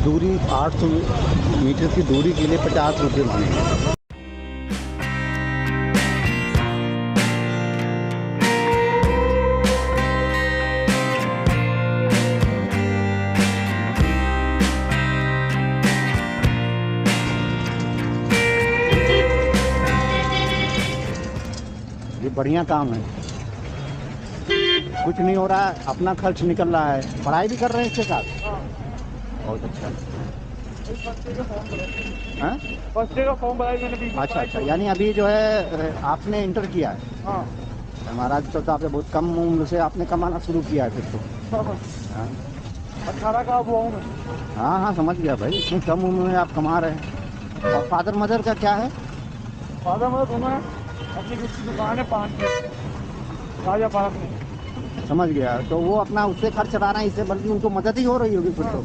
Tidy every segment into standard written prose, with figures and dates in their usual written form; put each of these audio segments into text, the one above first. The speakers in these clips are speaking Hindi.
दूरी 800 मीटर की दूरी के लिए 50 रुपये मांगे। ये बढ़िया काम है, कुछ नहीं हो रहा है, अपना खर्च निकल रहा है, पढ़ाई भी कर रहे हैं इसके साथ। बहुत अच्छा। हाँ, फर्स्ट डे का फॉर्म भरा मैंने भी। अच्छा अच्छा, यानी अभी जो है आपने इंटर किया है। हाँ महाराज तो आपने बहुत कम उम्र से आपने कमाना शुरू किया है फिर तो। हाँ 18 का हुआ हूँ मैं। हाँ हाँ, समझ गया भाई, इतनी कम उम्र में आप कमा रहे हैं। और फादर मदर का क्या है? फादर मदर दोनों है, अपनी कुछ की दुकान है 5 राजा पार्क में। समझ गया, तो वो अपना उससे खर्च चला रहे हैं, इससे बल्कि उनको मदद ही हो रही होगी फिर तो।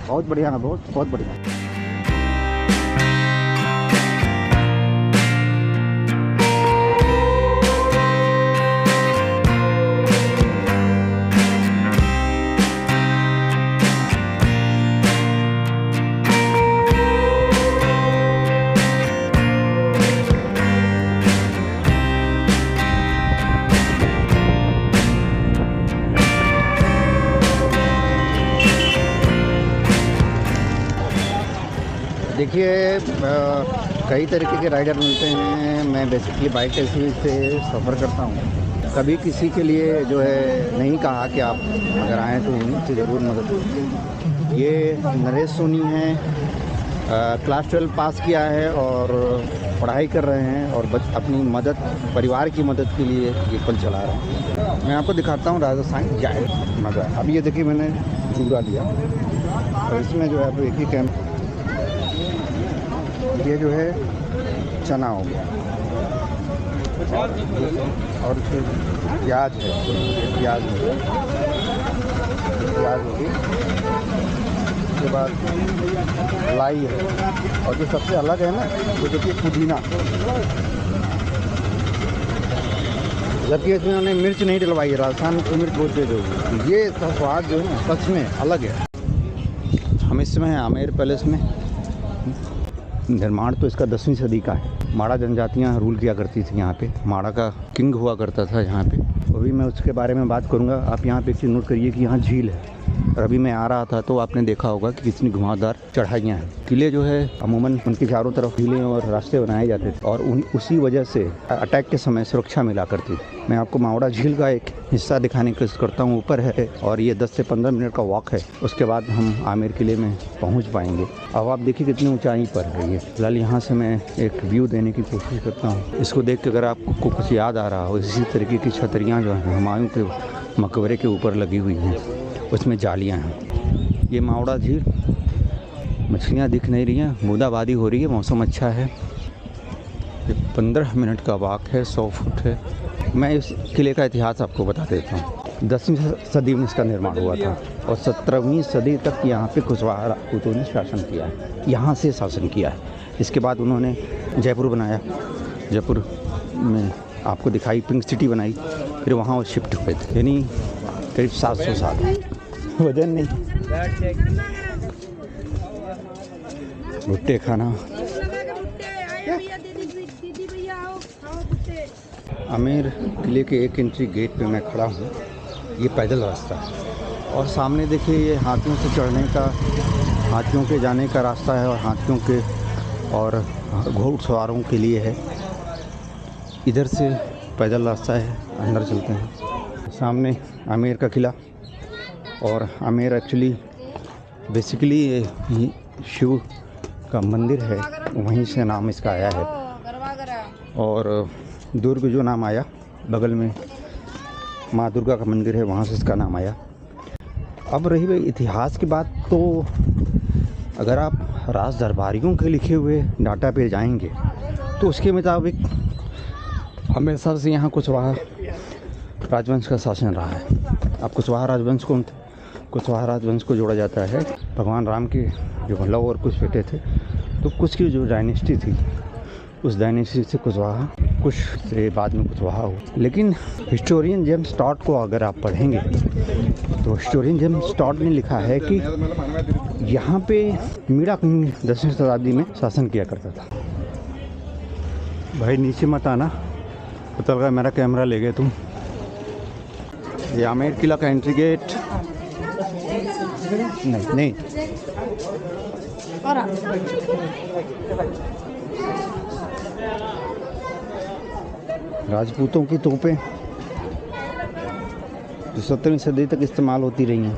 बहुत बढ़िया ना, बहुत बहुत बढ़िया। देखिए, कई तरीके के राइडर मिलते हैं। मैं बेसिकली बाइक टैक्सी से सफ़र करता हूँ। कभी किसी के लिए जो है नहीं कहा कि आप अगर आएँ तो उनसे ज़रूर मदद करें। ये नरेश सोनी हैं, क्लास 12 पास किया है और पढ़ाई कर रहे हैं और अपनी मदद, परिवार की मदद के लिए ये पल चला रहे हैं। मैं आपको दिखाता हूँ राजस्थान जाए मज़ा। अब ये देखिए, मैंने चूड़ा लिया और इसमें जो है आप एक ही कैंप, ये जो है चना हो गया और फिर प्याज है, प्याज होगी, उसके बाद लाई है, और जो सबसे अलग है ना वो देखिए पुदीना, जबकि इसमें उन्होंने मिर्च नहीं डलवाई है। राजस्थान की मिर्च बहुत तेज होगी। ये इसका स्वाद जो है ना सच में अलग है। हम इसमें हैं आमेर पैलेस में। निर्माण तो इसका 10वीं सदी का है। माड़ा जनजातियाँ रूल किया करती थी यहाँ पे। माड़ा का किंग हुआ करता था यहाँ पे। अभी मैं उसके बारे में बात करूँगा। आप यहाँ पे एक चीज़ नोट करिए कि यहाँ झील है। और अभी मैं आ रहा था तो आपने देखा होगा कि कितनी घुमावदार चढ़ाइयाँ हैं। किले जो है अमूमन उनके चारों तरफ किले और रास्ते बनाए जाते थे और उसी वजह से अटैक के समय सुरक्षा मिला करती थी। मैं आपको मावड़ा झील का एक हिस्सा दिखाने की कोशिश करता हूँ। ऊपर है और ये 10 से 15 मिनट का वॉक है। उसके बाद हम आमेर किले में पहुँच पाएंगे। अब आप देखिए कितनी ऊंचाई पर है ये। फिलहाल यहाँ से मैं एक व्यू देने की कोशिश करता हूँ। इसको देख के अगर आपको कुछ याद आ रहा हो, इसी तरीके की छतरियाँ जो हैं हुमायूं के मकबरे के ऊपर लगी हुई हैं, उसमें जालियाँ हैं। ये मावड़ा झील, मछलियाँ दिख नहीं रही हैं, बूंदाबांदी हो रही है, मौसम अच्छा है। ये 15 मिनट का वॉक है, 100 फुट है। मैं इस किले का इतिहास आपको बता देता हूँ। 10वीं सदी में इसका निर्माण हुआ था और 17वीं सदी तक यहाँ पे कुशवाहा राजपूतों ने शासन किया है, यहाँ से शासन किया है। इसके बाद उन्होंने जयपुर बनाया, जयपुर में आपको दिखाई पिंक सिटी बनाई, फिर वहाँ वो शिफ्ट हुए थे, यानी करीब 700 साल। वजन नहीं, भुट्टे खाना। आमेर किले के एक एंट्री गेट पे मैं खड़ा हूँ। ये पैदल रास्ता है और सामने देखिए ये हाथियों से चढ़ने का, हाथियों के जाने का रास्ता है और हाथियों के और घोड़सवारों के लिए है। इधर से पैदल रास्ता है, अंदर चलते हैं। सामने आमेर का किला और आमेर एक्चुअली बेसिकली शिव का मंदिर है, वहीं से नाम इसका आया है। और दुर्ग जो नाम आया, बगल में माँ दुर्गा का मंदिर है, वहाँ से इसका नाम आया। अब रही भाई इतिहास की बात, तो अगर आप राज दरबारियों के लिखे हुए डाटा पे जाएंगे तो उसके मुताबिक हमेशा से यहाँ कुशवाहा राजवंश का शासन रहा है। अब कुशवाहा राजवंश कौन थे? कुशवाहा राजवंश को जोड़ा जाता है भगवान राम के जो लव और कुछ बेटे थे, तो कुछ की जो डायनेस्टी थी, उस डायनेस्टी से कुशवाहा, कुछ से बाद में कुशवाहा हो। लेकिन हिस्टोरियन जेम्स टॉड को अगर आप पढ़ेंगे तो हिस्टोरियन जेम्स टॉड ने लिखा है कि यहाँ पे मीरा किंग 10वीं शताब्दी में शासन किया करता था। भाई नीचे मत आना, पता लगा मेरा कैमरा ले गए तुम। ये आमेर किला का एंट्री गेट नहीं राजपूतों की तोपें जो 17वीं सदी तक इस्तेमाल होती रही हैं।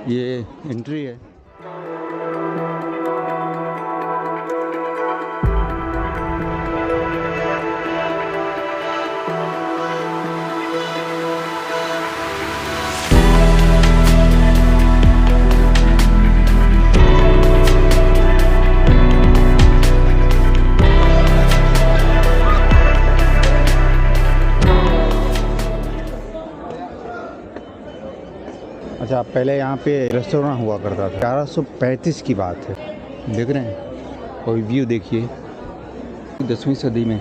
ये एंट्री है। अच्छा, पहले यहाँ पे रेस्टोरेंट हुआ करता था। 1135 की बात है, देख रहे हैं। और व्यू देखिए, 10वीं सदी में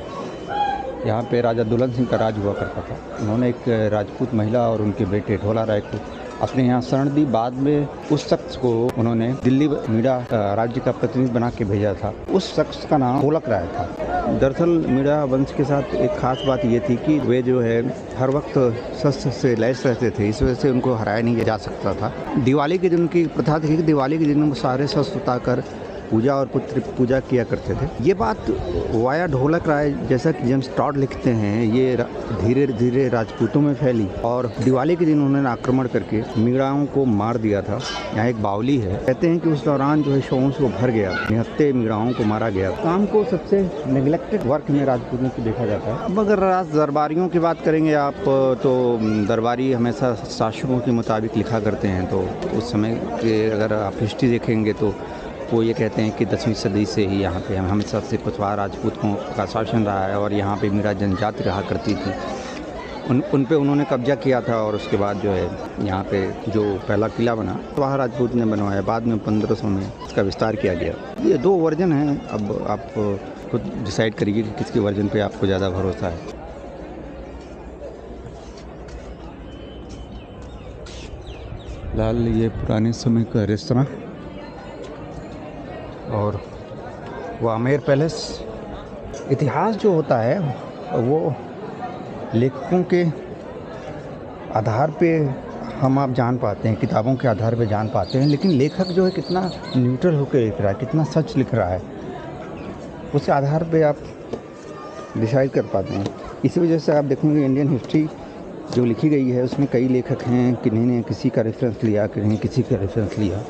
यहाँ पे राजा दुल्हन सिंह का राज हुआ करता था। उन्होंने एक राजपूत महिला और उनके बेटे ढोला राय को अपने यहाँ शरण दी। बाद में उस शख्स को उन्होंने दिल्ली मीरा राज्य का प्रतिनिधि बना के भेजा था। उस शख्स का नाम ढोलक राय था। दरअसल मीरा वंश के साथ एक खास बात ये थी कि वे जो है हर वक्त शस्त्र से लैस रहते थे, इस वजह से उनको हराया नहीं जा सकता था। दिवाली के दिन की प्रथा थी कि दिवाली के दिन वो सारे शस्त्र उतारकर पूजा और पुत्र पूजा किया करते थे। ये बात वाया ढोलक राय, जैसा कि जेम्स टॉड लिखते हैं, ये धीरे धीरे राजपूतों में फैली और दिवाली के दिन उन्होंने आक्रमण करके मीराओं को मार दिया था। यहाँ एक बावली है, कहते हैं कि उस दौरान जो है शवों से वो भर गया, निहत्ते मीराओं को मारा गया। काम को सबसे नेग्लेक्टेड वर्क में राजपूतों को देखा जाता है। अब अगर दरबारियों की बात करेंगे आप, तो दरबारी हमेशा शासकों के मुताबिक लिखा करते हैं। तो उस समय के अगर आप हिस्ट्री देखेंगे तो वो ये कहते हैं कि 10वीं सदी से ही यहाँ पे हमेशा से कुशवाहा राजपूतों का शासन रहा है और यहाँ पे मीरा जनजाति रहा करती थी। उन पे उन्होंने कब्जा किया था और उसके बाद जो है यहाँ पे जो पहला किला बना कुशवाहा राजपूत ने बनवाया। बाद में 1500 में इसका विस्तार किया गया। ये 2 वर्जन हैं, अब आप खुद डिसाइड करिए कि किसके वर्जन पे आपको ज़्यादा भरोसा है। फिलहाल ये पुराने समय का रेस्तरां और वो आमेर पैलेस। इतिहास जो होता है वो लेखकों के आधार पे हम आप जान पाते हैं, किताबों के आधार पे जान पाते हैं, लेकिन लेखक जो है कितना न्यूट्रल होकर लिख रहा है, कितना सच लिख रहा है, उस आधार पे आप डिसाइड कर पाते हैं। इसी वजह से आप देखेंगे इंडियन हिस्ट्री जो लिखी गई है उसमें कई लेखक हैं, किन्हीं ने किसी का रेफरेंस लिया, किन्हीं ने किसी का रेफरेंस लिया।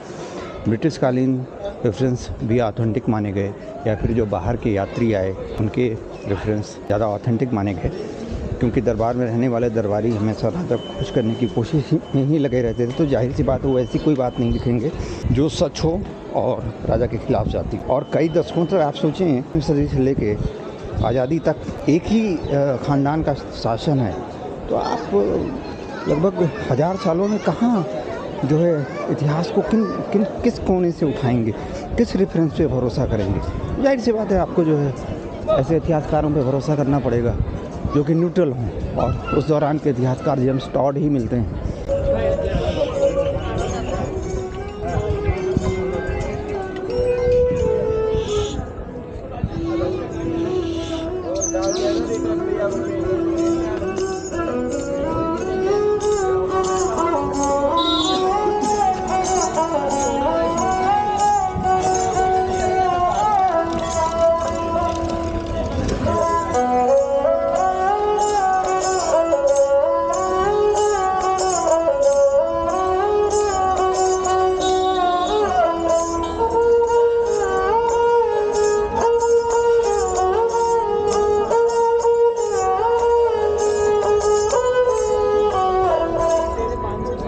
ब्रिटिश कालीन रेफरेंस भी ऑथेंटिक माने गए, या फिर जो बाहर के यात्री आए उनके रेफरेंस ज़्यादा ऑथेंटिक माने गए, क्योंकि दरबार में रहने वाले दरबारी हमेशा राजा को खुश करने की कोशिश में ही लगे रहते थे। तो जाहिर सी बात है वो ऐसी कोई बात नहीं लिखेंगे जो सच हो और राजा के खिलाफ जाती। और कई दशकों तक आप सोचें, सदी से लेके आज़ादी तक एक ही ख़ानदान का शासन है, तो आप लगभग 1000 सालों में कहाँ जो है इतिहास को किस कोने से उठाएंगे, किस रेफरेंस पे भरोसा करेंगे। जाहिर सी बात है आपको जो है ऐसे इतिहासकारों पे भरोसा करना पड़ेगा जो कि न्यूट्रल हों, और उस दौरान के इतिहासकार जेम्स टॉड ही मिलते हैं।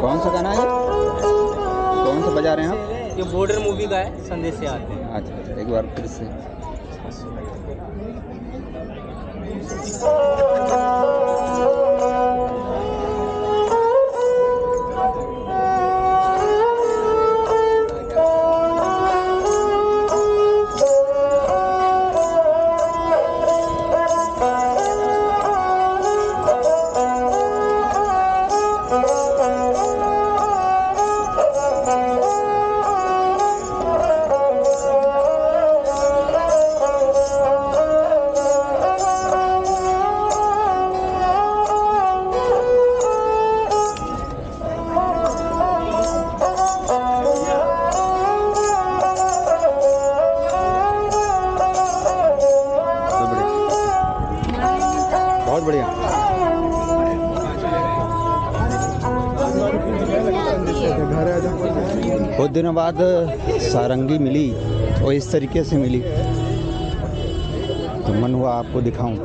कौन सा गाना है, कौन सा बजा रहे हैं आप? ये बॉर्डर मूवी का है, संदेश से आते हैं। अच्छा, एक बार फिर से। बहुत बढ़िया। बहुत दिनों बाद सारंगी मिली और इस तरीके से मिली तो मन हुआ आपको दिखाऊं।